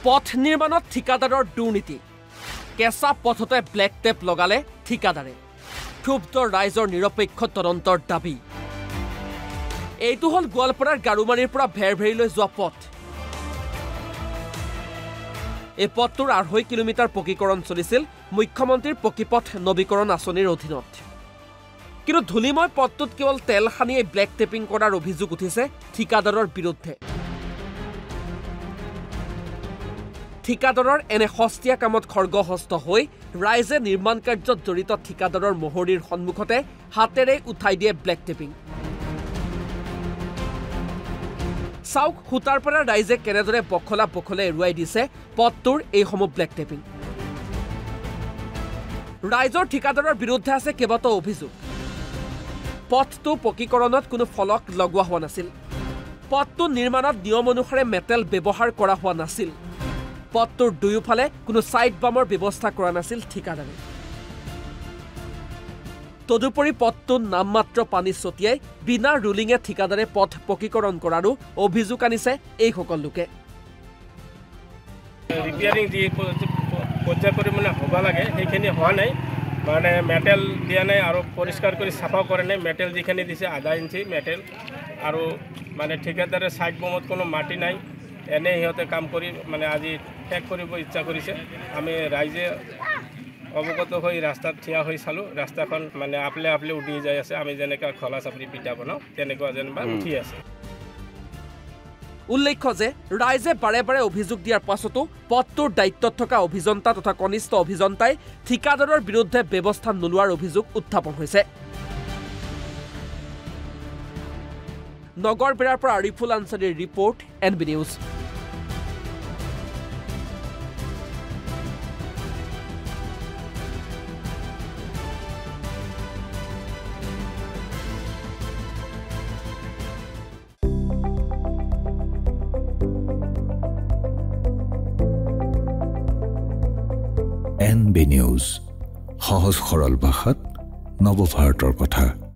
পথ নিৰ্মাণত ঠিকাদাৰৰ দুৰ্নীতি কেঁচা পথতে ব্লেক টেপ লগালে ঠিকাদাৰে ক্ষুব্ধ ৰাইজৰ নিৰপেক্ষ তদন্তৰ দাবী এইটো হ'ল গোৱালপাৰাৰ গাৰুমাৰীৰ পৰা ভেৰভেৰীলৈ যোৱা পথ এই পথটোৰ 2.5 কিলোমিটাৰ পকীকৰণ চলিছিল মুখ্যমন্ত্ৰীৰ পকীপথ নৱীকৰণ আঁচনিৰ অধীনত কিন্তু ধূলিময় পথটোত কেৱল তেল সানিয়ে ব্লেক টেপিং কৰাৰ অভিযোগ উঠিছে ঠিকাদাৰৰ বিৰুদ্ধে ঠিকাদাৰৰ এনে সস্তীয়া কামত খৰ্গহস্ত হৈ ৰাইজে নিৰ্মাণ কাৰ্যত জড়িত ঠিকাদাৰৰ মহৰীৰ সন্মুখতে হাতেৰে উঠাই দিয়ে ব্লেক টেপিং চাওক খুটাৰ পৰা ৰাইজে কেনেদৰে বখলা বখলে এৰুৱাই দিছে পথটোৰ এইসমূহ ব্লেক টেপিং ৰাইজৰ ঠিকাদাৰৰ বিৰুদ্ধে আছে কেইবাটাও অভিযোগ পথটো পকীকৰণত কোনো ফলক লগোৱা হোৱা নাছিল পথটো নিৰ্মাণত নিয়ম অনুসাৰে মেটেল ব্যৱহাৰ কৰা হোৱা নাছিল পথটোৰ দুয়োফালে কোনো সাইড বামৰ ব্যৱস্থা কৰা নাছিল ঠিকাদাৰে তদুপৰি পথটোত নামমাত্ৰ পানী ছটিয়াই বিনা ৰুলিঙে ঠিকাদাৰে পথ পকীকৰণ কৰাৰো অভিযোগ আনিছে এইসকল লোকে ৰিপেয়াৰিং যি পৰ্যায় পৰিমাণে হ'ব লাগে সেইখিনি হোৱা নাই মানে মেটেল দিয়া নাই আৰু পৰিষ্কাৰ কৰি চাফা কৰা নাই মেটেল যিখিনি দিছে আধা ইঞ্চি মেটেল আৰু মানে ঠিকাদাৰে সাইড বমত কোনো মাটি নাই এনে সিহঁতে কাম কৰি মানে আজি শেষ কৰিব ইচ্ছা কৰিছে আমি ৰাইজে অৱগত হৈ ৰাস্তাত থিয়া হৈ চালোঁ ৰাস্তাখন মানে আপলে উঠি যাই আছে আমি যেনেকৈ খলা চাপৰি পিঠা বনাওঁ তেনেকুৱা যেনিবা উঠি আছে উল্লেখ্য যে ৰাইজে বাৰে বাৰে অভিযোগ দিয়াৰ পাছতো পথটোৰ দায়িত্বত থকা অভিযন্তা তথা কনিষ্ঠ অভিযন্তাই ঠিকাদাৰৰ বিৰুদ্ধে ব্যৱস্থা নোলোৱাৰ অভিযোগ উত্থাপন হৈছে নগৰবেৰাৰ পৰা আৰিফুল আনচাৰীৰ report NB news NB news সহজ সৰল ভাষাত নৱভাৰতৰ কথা